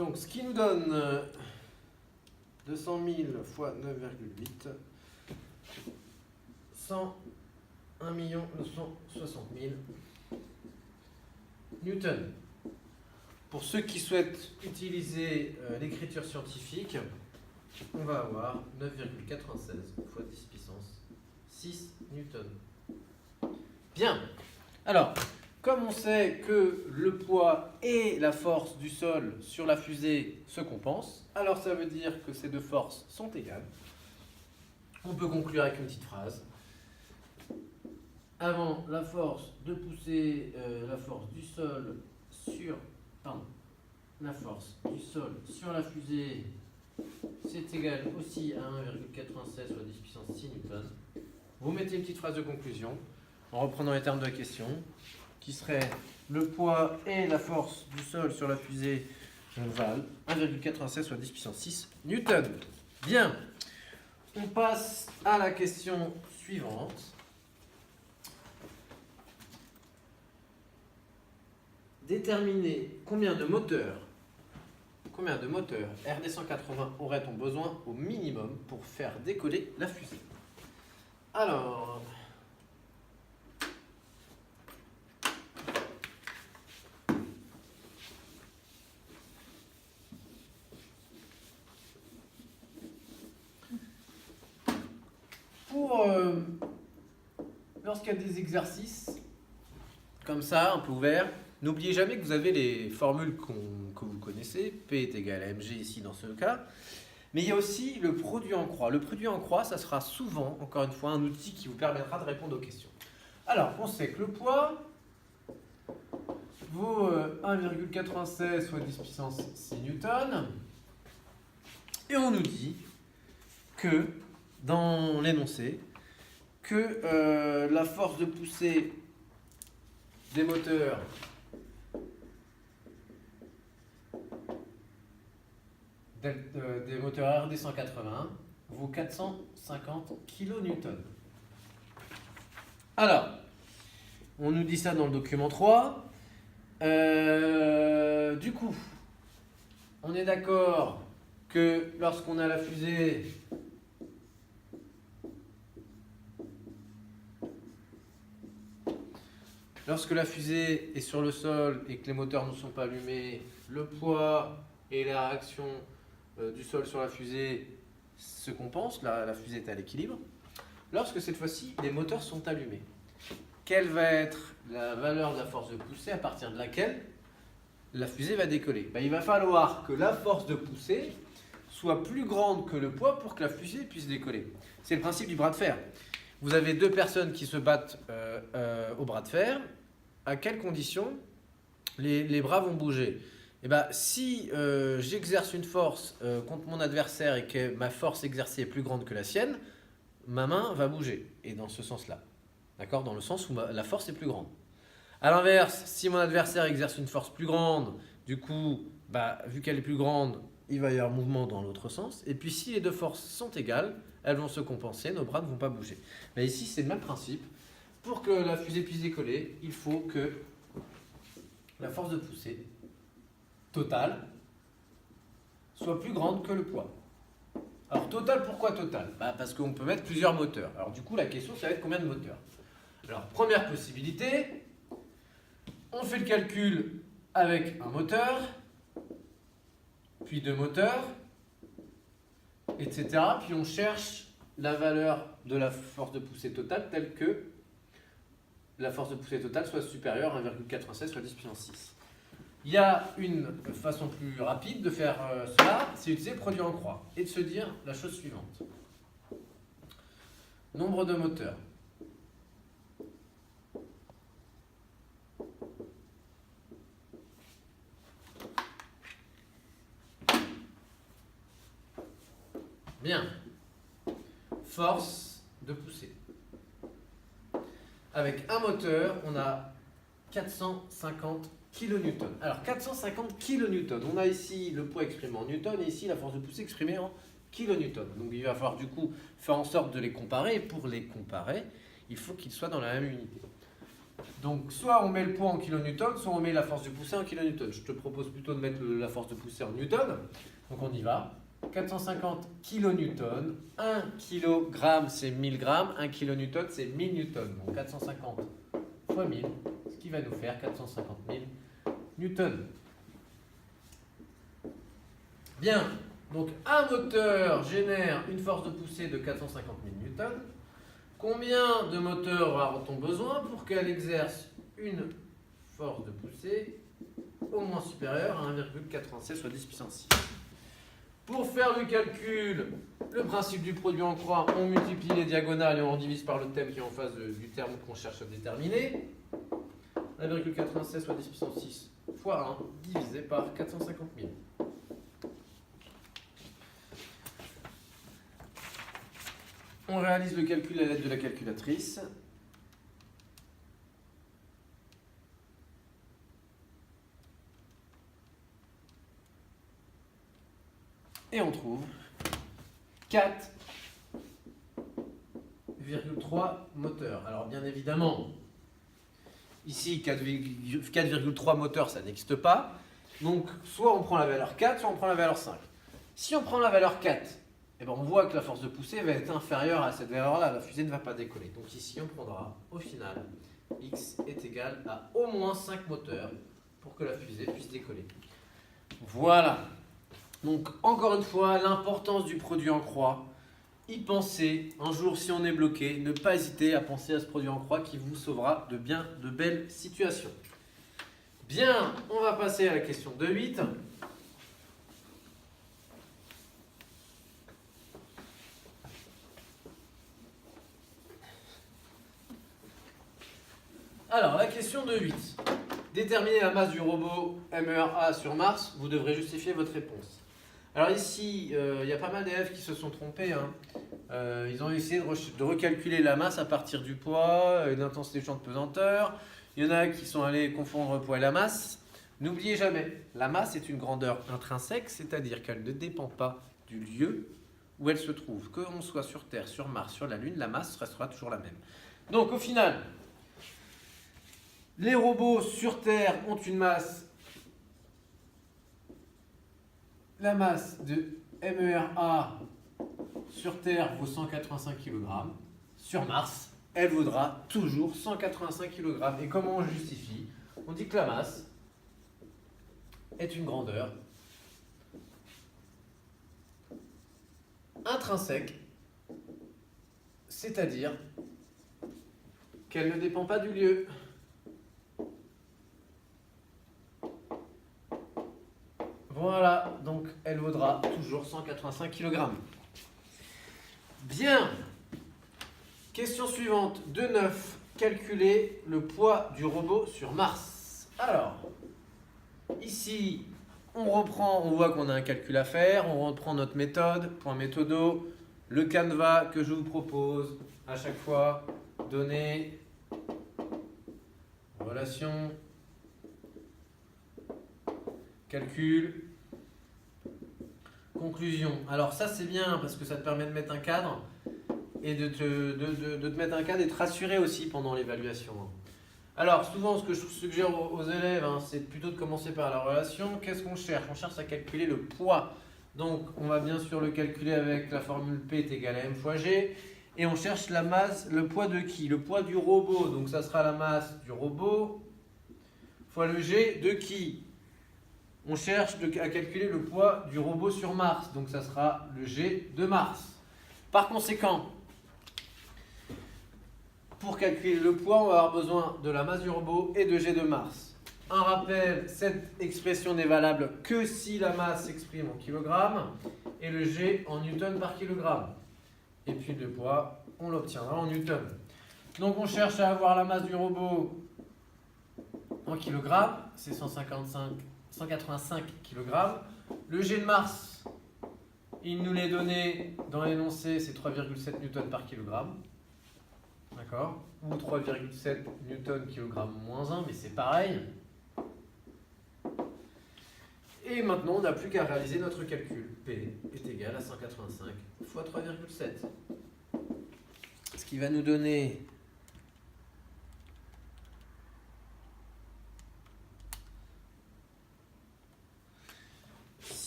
Donc, ce qui nous donne 200 000 fois 9,8, 101 960 000 newtons. Pour ceux qui souhaitent utiliser l'écriture scientifique, on va avoir 9,96 fois 10 puissance 6 newtons. Bien. Alors, comme on sait que le poids et la force du sol sur la fusée se compensent, alors ça veut dire que ces deux forces sont égales. On peut conclure avec une petite phrase. Avant la force de pousser, la force du sol sur, la force du sol sur la fusée, c'est égal aussi à 1,96 fois 10 puissance 6 newtons. Vous mettez une petite phrase de conclusion en reprenant les termes de la question, qui serait le poids et la force du sol sur la fusée valent 1,96 fois 10 puissance 6 newtons. Bien, on passe à la question suivante. Déterminer combien de moteurs RD180 aurait-on besoin au minimum pour faire décoller la fusée? Alors, lorsqu'il y a des exercices comme ça, un peu ouverts, n'oubliez jamais que vous avez les formules que vous connaissez. P est égal à mg ici dans ce cas. Mais il y a aussi le produit en croix. Le produit en croix, ça sera souvent, encore une fois, un outil qui vous permettra de répondre aux questions. Alors, on sait que le poids vaut 1,96 fois 10 puissance 6 newtons. Et on nous dit que, dans l'énoncé, que la force de poussée des moteurs RD180 vaut 450 kN. Alors, on nous dit ça dans le document 3. Du coup, on est d'accord que lorsqu'on a la fusée, lorsque la fusée est sur le sol et que les moteurs ne sont pas allumés, le poids et la réaction du sol sur la fusée se compensent, la fusée est à l'équilibre. Lorsque cette fois-ci, les moteurs sont allumés, quelle va être la valeur de la force de poussée à partir de laquelle la fusée va décoller? Il va falloir que la force de poussée soit plus grande que le poids pour que la fusée puisse décoller. C'est le principe du bras de fer. Vous avez deux personnes qui se battent au bras de fer. À quelles conditions les bras vont bouger? Si j'exerce une force contre mon adversaire et que ma force exercée est plus grande que la sienne, ma main va bouger. Et dans ce sens-là. D'accord? Dans le sens où la force est plus grande. A l'inverse, si mon adversaire exerce une force plus grande, du coup, vu qu'elle est plus grande, il va y avoir mouvement dans l'autre sens. Et puis si les deux forces sont égales, elles vont se compenser, nos bras ne vont pas bouger. Mais ici, c'est le même principe. Pour que la fusée puisse décoller, il faut que la force de poussée totale soit plus grande que le poids. Alors total, pourquoi total? Parce qu'on peut mettre plusieurs moteurs. Alors du coup, la question, ça va être combien de moteurs? Alors première possibilité, on fait le calcul avec un moteur, puis deux moteurs, etc. Puis on cherche la valeur de la force de poussée totale telle que la force de poussée totale soit supérieure à 1,96 fois 10 puissance 6. Il y a une façon plus rapide de faire cela, c'est utiliser le produit en croix et de se dire la chose suivante. Nombre de moteurs. Bien. Force de poussée. Avec un moteur, on a 450 kN. Alors 450 kN, on a ici le poids exprimé en newton et ici la force de poussée exprimée en kN. Donc il va falloir du coup faire en sorte de les comparer et pour les comparer, il faut qu'ils soient dans la même unité. Donc, soit on met le poids en kilonewton, soit on met la force de poussée en kilonewton. Je te propose plutôt de mettre la force de poussée en newton. Donc, on y va. 450 kilonewtons. 1 kg, c'est 1000 grammes. 1 kilonewton, c'est 1000 newtons. Donc, 450 fois 1000, ce qui va nous faire 450 000 newtons. Bien. Donc, un moteur génère une force de poussée de 450 000 newtons. Combien de moteurs aura-t-on besoin pour qu'elle exerce une force de poussée au moins supérieure à 1,96 fois 10 puissance 6? Pour faire le calcul, le principe du produit en croix, on multiplie les diagonales et on divise par le thème qui est en face du terme qu'on cherche à déterminer. 1,96 fois 10 puissance 6 fois 1 divisé par 450 000. On réalise le calcul à l'aide de la calculatrice. Et on trouve 4,3 moteurs. Alors bien évidemment, ici 4,3 moteurs, ça n'existe pas. Donc soit on prend la valeur 4, soit on prend la valeur 5. Si on prend la valeur 4, eh ben, on voit que la force de poussée va être inférieure à cette valeur-là. La fusée ne va pas décoller. Donc ici, on prendra au final x est égal à au moins 5 moteurs pour que la fusée puisse décoller. Voilà. Donc encore une fois, l'importance du produit en croix. Y penser. Un jour, si on est bloqué, ne pas hésiter à penser à ce produit en croix qui vous sauvera de bien de belles situations. Bien, on va passer à la question 2.8. Alors, la question de 8. Déterminer la masse du robot MERA sur Mars, vous devrez justifier votre réponse. Alors ici, il y a pas mal d'élèves qui se sont trompés. Ils ont essayé de recalculer la masse à partir du poids et de l'intensité du champ de pesanteur. Il y en a qui sont allés confondre le poids et la masse. N'oubliez jamais, la masse est une grandeur intrinsèque, c'est-à-dire qu'elle ne dépend pas du lieu où elle se trouve. Que l'on soit sur Terre, sur Mars, sur la Lune, la masse restera toujours la même. Donc au final, les robots sur Terre ont une masse, la masse de MERA sur Terre vaut 185 kg. Sur Mars, elle vaudra toujours 185 kg. Et comment on justifie? On dit que la masse est une grandeur intrinsèque, c'est-à-dire qu'elle ne dépend pas du lieu. Voilà, donc elle vaudra toujours 185 kg. Bien. Question suivante, 2.9. Calculer le poids du robot sur Mars. Alors, ici, on reprend, on voit qu'on a un calcul à faire, on reprend notre méthode, point méthodo, le canevas que je vous propose à chaque fois, données, relation, calcul, conclusion. Alors ça c'est bien parce que ça te permet de mettre un cadre et de te mettre un cadre et de te rassurer aussi pendant l'évaluation. Alors souvent ce que je suggère aux élèves, c'est plutôt de commencer par la relation. Qu'est-ce qu'on cherche? On cherche à calculer le poids. Donc on va bien sûr le calculer avec la formule P est égal à M fois G. Et on cherche la masse, le poids de qui? Le poids du robot. Donc ça sera la masse du robot fois le G de qui? On cherche à calculer le poids du robot sur Mars. Donc ça sera le G de Mars. Par conséquent, pour calculer le poids, on va avoir besoin de la masse du robot et de G de Mars. Un rappel, cette expression n'est valable que si la masse s'exprime en kilogrammes et le G en newton par kilogramme. Et puis le poids, on l'obtiendra en newton. Donc on cherche à avoir la masse du robot en kilogrammes, c'est 185 kg. Le G de Mars, il nous l'est donné dans l'énoncé, c'est 3,7 newtons par kilogramme. D'accord? Ou 3,7 newtons kilogramme moins 1, mais c'est pareil. Et maintenant, on n'a plus qu'à réaliser notre calcul. P est égal à 185 fois 3,7. Ce qui va nous donner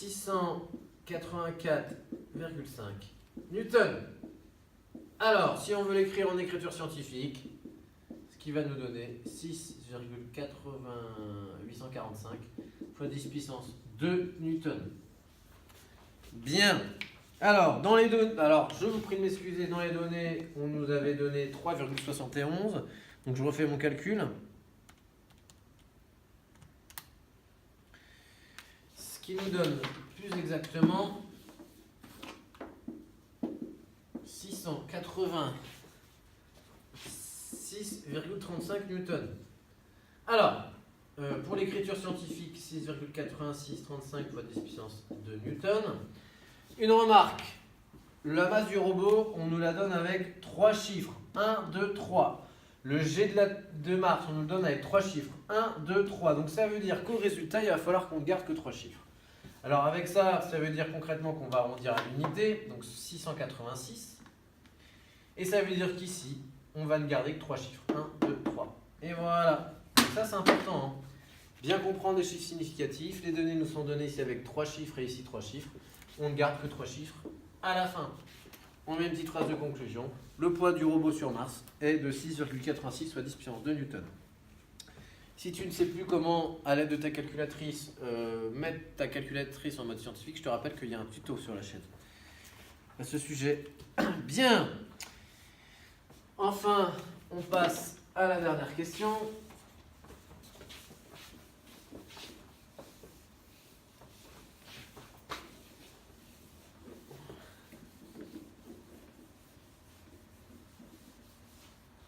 684,5 newtons. Alors, si on veut l'écrire en écriture scientifique, ce qui va nous donner 6,845 fois 10 puissance 2 newtons. Bien. Alors, dans les données, je vous prie de m'excuser, dans les données, on nous avait donné 3,71. Donc, je refais mon calcul. Ce qui nous donne plus exactement 686,35 newtons. Alors, pour l'écriture scientifique, 6,8635 fois 10 puissance 2 newtons. Une remarque, la masse du robot, on nous la donne avec 3 chiffres. 1, 2, 3. Le G de Mars, on nous le donne avec 3 chiffres. 1, 2, 3. Donc ça veut dire qu'au résultat, il va falloir qu'on ne garde que 3 chiffres. Alors avec ça, ça veut dire concrètement qu'on va arrondir à l'unité, donc 686. Et ça veut dire qu'ici, on va ne garder que 3 chiffres. 1, 2, 3. Et voilà. Ça, c'est important. Hein. Bien comprendre les chiffres significatifs. Les données nous sont données ici avec 3 chiffres et ici 3 chiffres. On ne garde que 3 chiffres à la fin. On met une petite phrase de conclusion. Le poids du robot sur Mars est de 6,86 soit 10 puissance 2 newtons. Si tu ne sais plus comment, à l'aide de ta calculatrice, mettre ta calculatrice en mode scientifique, je te rappelle qu'il y a un tuto sur la chaîne à ce sujet. Bien. Enfin, on passe à la dernière question.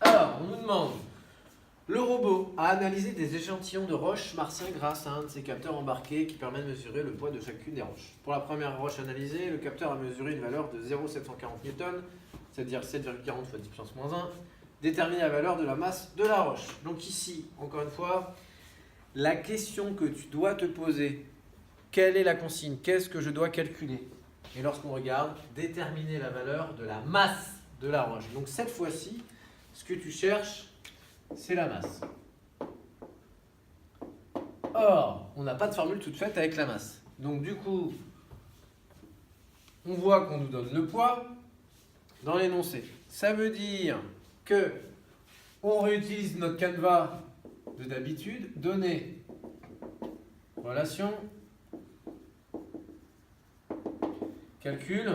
Alors, on nous demande, le robot a analysé des échantillons de roches martiens grâce à un de ses capteurs embarqués qui permet de mesurer le poids de chacune des roches. Pour la première roche analysée, le capteur a mesuré une valeur de 0,740 newtons, c'est-à-dire 7,40 fois 10 puissance moins 1, déterminer la valeur de la masse de la roche. Donc ici, encore une fois, la question que tu dois te poser, quelle est la consigne? Qu'est-ce que je dois calculer? Et lorsqu'on regarde, déterminer la valeur de la masse de la roche. Donc cette fois-ci, ce que tu cherches, c'est la masse. Or, on n'a pas de formule toute faite avec la masse. Donc du coup, on voit qu'on nous donne le poids dans l'énoncé. Ça veut dire que on réutilise notre canevas de d'habitude, données, relation, calcul,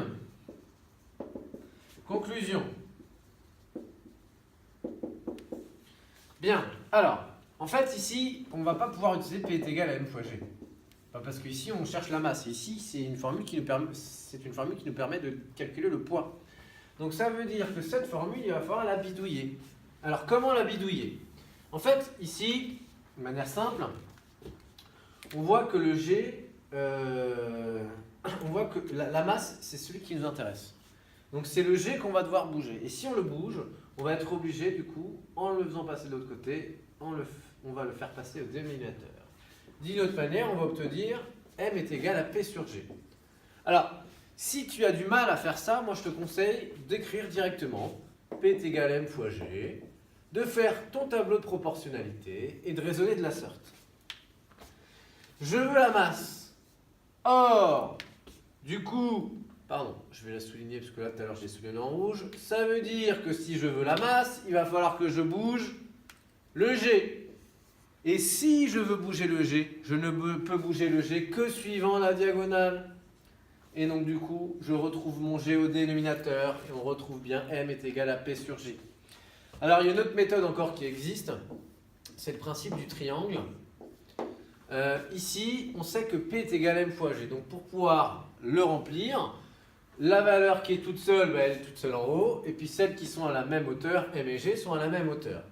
conclusion. Bien, alors, en fait ici, on ne va pas pouvoir utiliser P est égal à M fois G. Pas parce qu'ici on cherche la masse. Ici, c'est une formule qui nous permet de calculer le poids. Donc ça veut dire que cette formule, il va falloir la bidouiller. Alors comment la bidouiller? En fait, ici, de manière simple, on voit que le G, on voit que la masse, c'est celui qui nous intéresse. Donc c'est le G qu'on va devoir bouger. Et si on le bouge, on va être obligé, du coup, en le faisant passer de l'autre côté, on va le faire passer au dénominateur. D'une autre manière, on va obtenir M est égal à P sur G. Alors, si tu as du mal à faire ça, moi je te conseille d'écrire directement P est égal à M fois G, de faire ton tableau de proportionnalité et de raisonner de la sorte. Je veux la masse. Or, du coup, pardon, je vais la souligner parce que là tout à l'heure je l'ai souligné en rouge. Ça veut dire que si je veux la masse, il va falloir que je bouge le G. Et si je veux bouger le G, je ne peux bouger le G que suivant la diagonale. Et donc du coup, je retrouve mon G au dénominateur et on retrouve bien M est égal à P sur G. Alors il y a une autre méthode encore qui existe, c'est le principe du triangle. Ici, on sait que P est égal à M fois G. Donc pour pouvoir le remplir, la valeur qui est toute seule, elle est toute seule en haut. Et puis celles qui sont à la même hauteur, M et G, sont à la même hauteur.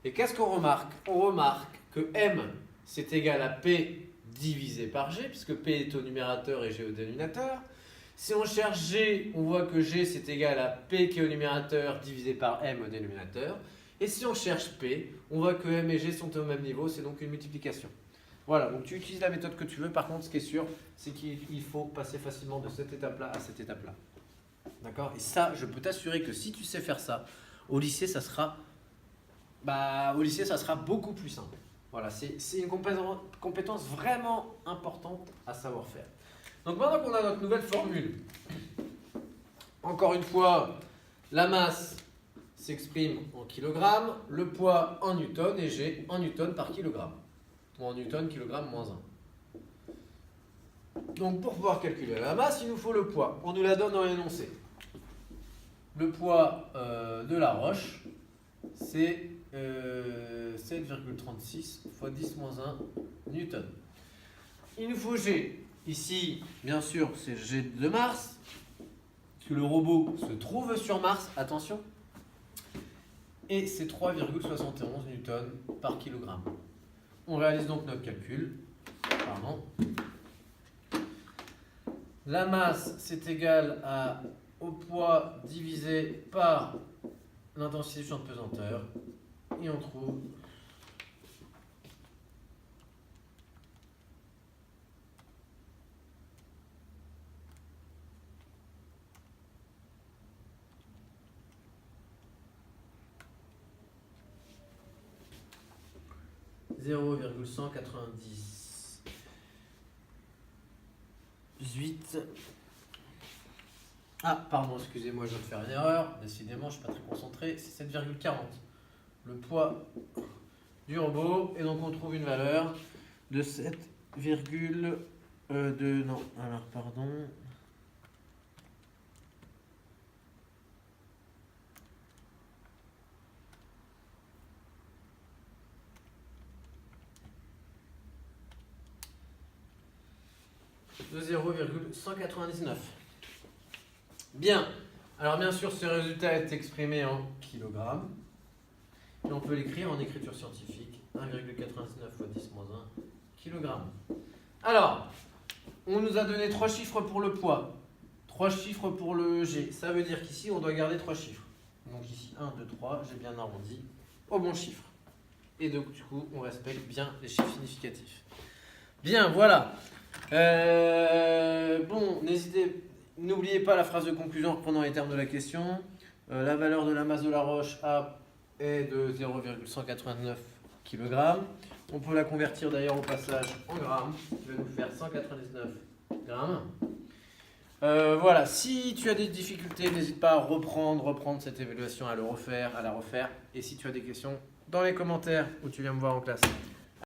Et qu'est-ce qu'on remarque? On remarque que M, c'est égal à P divisé par G, puisque P est au numérateur et G au dénominateur. Si on cherche G, on voit que G, c'est égal à P qui est au numérateur divisé par M au dénominateur. Et si on cherche P, on voit que M et G sont au même niveau, c'est donc une multiplication. Voilà, donc tu utilises la méthode que tu veux. Par contre, ce qui est sûr, c'est qu'il faut passer facilement de cette étape-là à cette étape-là. D'accord? Et ça, je peux t'assurer que si tu sais faire ça, au lycée, ça sera beaucoup plus simple. Voilà, c'est une compétence vraiment importante à savoir faire. Donc maintenant qu'on a notre nouvelle formule, encore une fois, la masse s'exprime en kilogrammes, le poids en newton et G en newton par kilogramme. Ou en newton, kilogramme moins 1. Donc pour pouvoir calculer la masse, il nous faut le poids. On nous la donne dans l'énoncé. Le poids de la roche, c'est 7,36 fois 10 moins 1 newton. Il nous faut G. Ici, bien sûr, c'est G de Mars, que le robot se trouve sur Mars, attention. Et c'est 3,71 newtons par kilogramme. On réalise donc notre calcul. Pardon. La masse, c'est égal au poids divisé par l'intensité du champ de pesanteur. Et on trouve 0,198. Ah, pardon, excusez-moi, je viens de faire une erreur. Décidément, je ne suis pas très concentré. C'est 7,40. Le poids du robot. Et donc, on trouve une valeur de 7, non, alors, pardon. De 0,199. Bien. Alors bien sûr, ce résultat est exprimé en kilogrammes. Et on peut l'écrire en écriture scientifique. 1,99 fois 10 moins 1 kilogramme. Alors, on nous a donné 3 chiffres pour le poids, 3 chiffres pour le G. Ça veut dire qu'ici, on doit garder 3 chiffres. Donc ici, 1, 2, 3, j'ai bien arrondi au bon chiffre. Et donc du coup, on respecte bien les chiffres significatifs. Bien, voilà. Bon, n'oubliez pas la phrase de conclusion en reprenant les termes de la question. La valeur de la masse de la roche A est de 0,189 kg. On peut la convertir d'ailleurs au passage en grammes, qui va nous faire 199 grammes. Voilà, si tu as des difficultés, n'hésite pas à reprendre cette évaluation, à la refaire. Et si tu as des questions, dans les commentaires ou tu viens me voir en classe.